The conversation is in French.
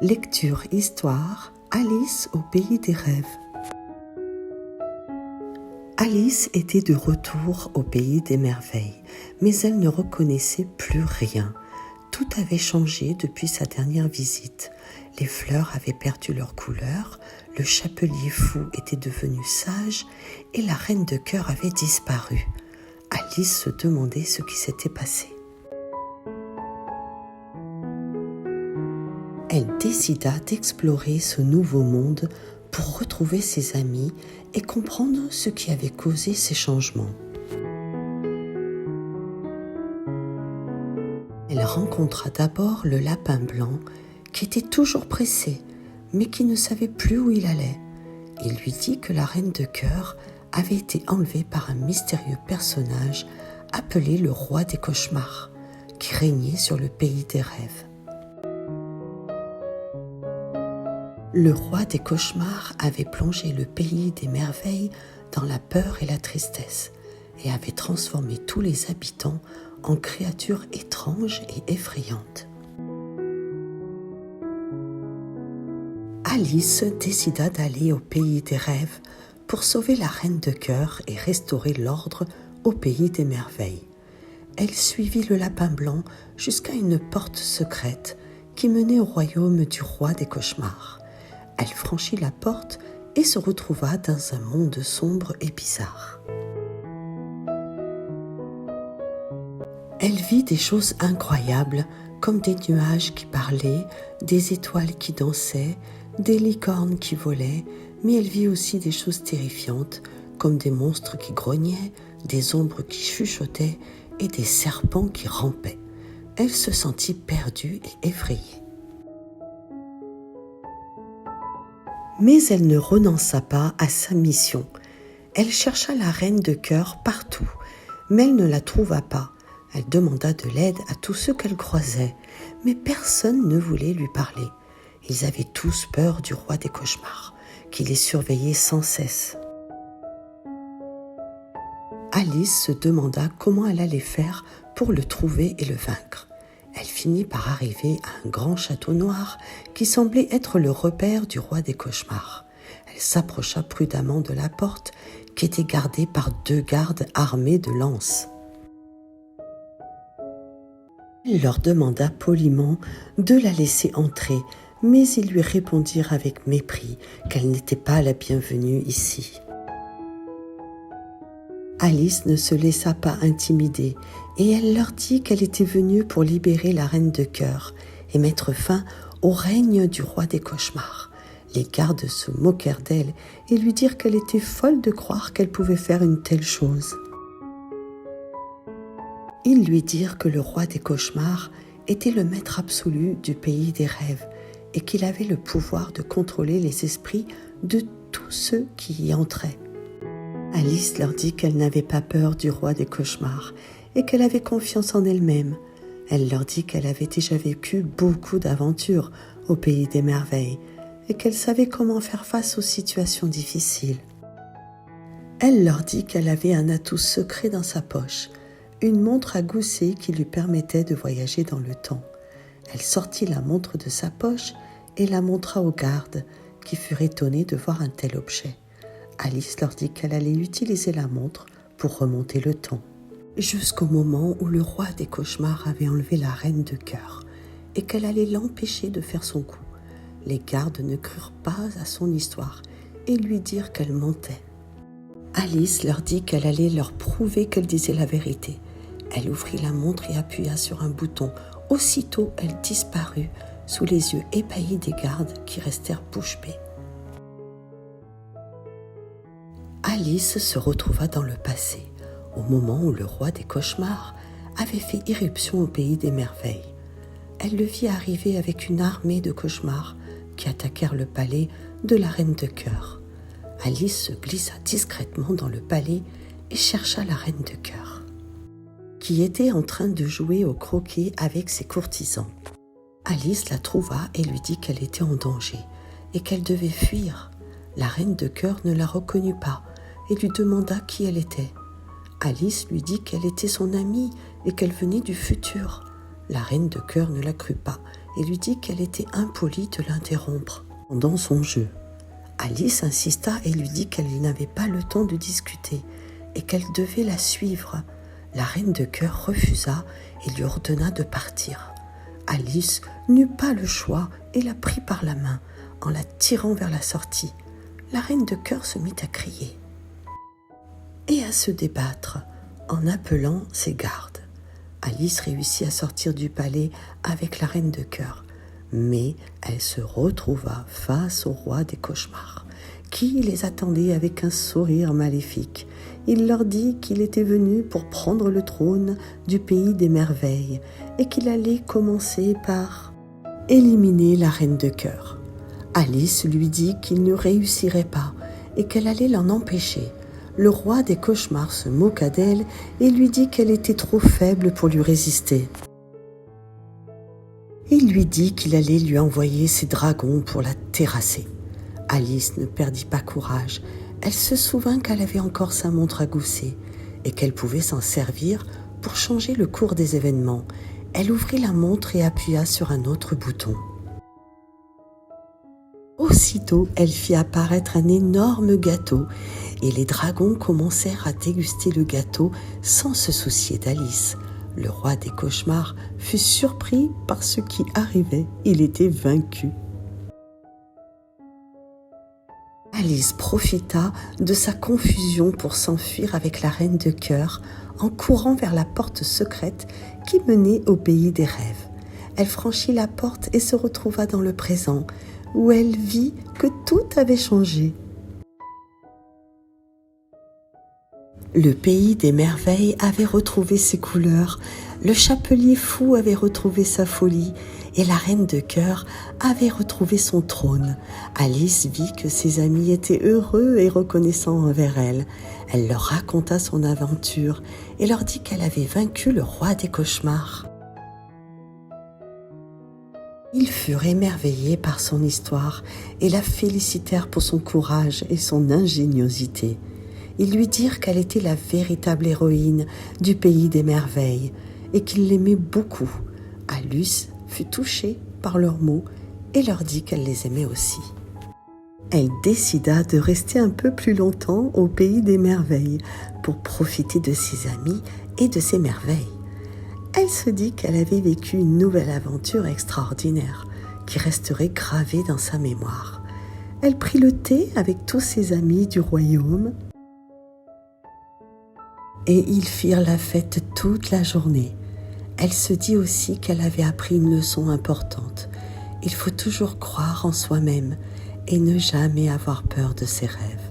Lecture Histoire, Alice au pays des rêves. Alice était de retour au pays des merveilles, mais elle ne reconnaissait plus rien. Tout avait changé depuis sa dernière visite. Les fleurs avaient perdu leur couleur, le chapelier fou était devenu sage et la reine de cœur avait disparu. Alice se demandait ce qui s'était passé. Elle décida d'explorer ce nouveau monde pour retrouver ses amis et comprendre ce qui avait causé ces changements. Elle rencontra d'abord le lapin blanc qui était toujours pressé, mais qui ne savait plus où il allait. Il lui dit que la reine de cœur avait été enlevée par un mystérieux personnage appelé le roi des cauchemars, qui régnait sur le pays des rêves. Le roi des cauchemars avait plongé le pays des merveilles dans la peur et la tristesse et avait transformé tous les habitants en créatures étranges et effrayantes. Alice décida d'aller au pays des rêves pour sauver la reine de cœur et restaurer l'ordre au pays des merveilles. Elle suivit le lapin blanc jusqu'à une porte secrète qui menait au royaume du roi des cauchemars. Elle franchit la porte et se retrouva dans un monde sombre et bizarre. Elle vit des choses incroyables, comme des nuages qui parlaient, des étoiles qui dansaient, des licornes qui volaient, mais elle vit aussi des choses terrifiantes, comme des monstres qui grognaient, des ombres qui chuchotaient et des serpents qui rampaient. Elle se sentit perdue et effrayée. Mais elle ne renonça pas à sa mission. Elle chercha la reine de cœur partout, mais elle ne la trouva pas. Elle demanda de l'aide à tous ceux qu'elle croisait, mais personne ne voulait lui parler. Ils avaient tous peur du roi des cauchemars, qui les surveillait sans cesse. Alice se demanda comment elle allait faire pour le trouver et le vaincre. Elle finit par arriver à un grand château noir qui semblait être le repère du roi des cauchemars. Elle s'approcha prudemment de la porte qui était gardée par 2 gardes armés de lances. Elle leur demanda poliment de la laisser entrer, mais ils lui répondirent avec mépris qu'elle n'était pas la bienvenue ici. Alice ne se laissa pas intimider et elle leur dit qu'elle était venue pour libérer la reine de cœur et mettre fin au règne du roi des cauchemars. Les gardes se moquèrent d'elle et lui dirent qu'elle était folle de croire qu'elle pouvait faire une telle chose. Ils lui dirent que le roi des cauchemars était le maître absolu du pays des rêves et qu'il avait le pouvoir de contrôler les esprits de tous ceux qui y entraient. Alice leur dit qu'elle n'avait pas peur du roi des cauchemars et qu'elle avait confiance en elle-même. Elle leur dit qu'elle avait déjà vécu beaucoup d'aventures au pays des merveilles et qu'elle savait comment faire face aux situations difficiles. Elle leur dit qu'elle avait un atout secret dans sa poche, une montre à gousset qui lui permettait de voyager dans le temps. Elle sortit la montre de sa poche et la montra aux gardes qui furent étonnés de voir un tel objet. Alice leur dit qu'elle allait utiliser la montre pour remonter le temps, jusqu'au moment où le roi des cauchemars avait enlevé la reine de cœur et qu'elle allait l'empêcher de faire son coup. Les gardes ne crurent pas à son histoire et lui dirent qu'elle mentait. Alice leur dit qu'elle allait leur prouver qu'elle disait la vérité. Elle ouvrit la montre et appuya sur un bouton. Aussitôt, elle disparut sous les yeux ébahis des gardes qui restèrent bouche bée. Alice se retrouva dans le passé, au moment où le roi des cauchemars avait fait irruption au pays des merveilles. Elle le vit arriver avec une armée de cauchemars qui attaquèrent le palais de la reine de cœur. Alice se glissa discrètement dans le palais et chercha la reine de cœur, qui était en train de jouer au croquet avec ses courtisans. Alice la trouva et lui dit qu'elle était en danger et qu'elle devait fuir. La reine de cœur ne la reconnut pas et lui demanda qui elle était. Alice lui dit qu'elle était son amie et qu'elle venait du futur. La reine de cœur ne la crut pas et lui dit qu'elle était impolie de l'interrompre pendant son jeu. Alice insista et lui dit qu'elle n'avait pas le temps de discuter et qu'elle devait la suivre. La reine de cœur refusa et lui ordonna de partir. Alice n'eut pas le choix et la prit par la main en la tirant vers la sortie. La reine de cœur se mit à crier et à se débattre en appelant ses gardes. Alice réussit à sortir du palais avec la reine de cœur, mais elle se retrouva face au roi des cauchemars, qui les attendait avec un sourire maléfique. Il leur dit qu'il était venu pour prendre le trône du pays des merveilles et qu'il allait commencer par éliminer la reine de cœur. Alice lui dit qu'il ne réussirait pas et qu'elle allait l'en empêcher. Le roi des cauchemars se moqua d'elle et lui dit qu'elle était trop faible pour lui résister. Il lui dit qu'il allait lui envoyer ses dragons pour la terrasser. Alice ne perdit pas courage. Elle se souvint qu'elle avait encore sa montre à gousset et qu'elle pouvait s'en servir pour changer le cours des événements. Elle ouvrit la montre et appuya sur un autre bouton. Aussitôt, elle fit apparaître un énorme gâteau et les dragons commencèrent à déguster le gâteau sans se soucier d'Alice. Le roi des cauchemars fut surpris par ce qui arrivait. Il était vaincu. Alice profita de sa confusion pour s'enfuir avec la reine de cœur en courant vers la porte secrète qui menait au pays des rêves. Elle franchit la porte et se retrouva dans le présent, où elle vit que tout avait changé. Le pays des merveilles avait retrouvé ses couleurs, le chapelier fou avait retrouvé sa folie et la reine de cœur avait retrouvé son trône. Alice vit que ses amis étaient heureux et reconnaissants envers elle. Elle leur raconta son aventure et leur dit qu'elle avait vaincu le roi des cauchemars. Ils furent émerveillés par son histoire et la félicitèrent pour son courage et son ingéniosité. Ils lui dirent qu'elle était la véritable héroïne du pays des merveilles et qu'ils l'aimaient beaucoup. Alice fut touchée par leurs mots et leur dit qu'elle les aimait aussi. Elle décida de rester un peu plus longtemps au pays des merveilles pour profiter de ses amis et de ses merveilles. Elle se dit qu'elle avait vécu une nouvelle aventure extraordinaire qui resterait gravée dans sa mémoire. Elle prit le thé avec tous ses amis du royaume et ils firent la fête toute la journée. Elle se dit aussi qu'elle avait appris une leçon importante. Il faut toujours croire en soi-même et ne jamais avoir peur de ses rêves.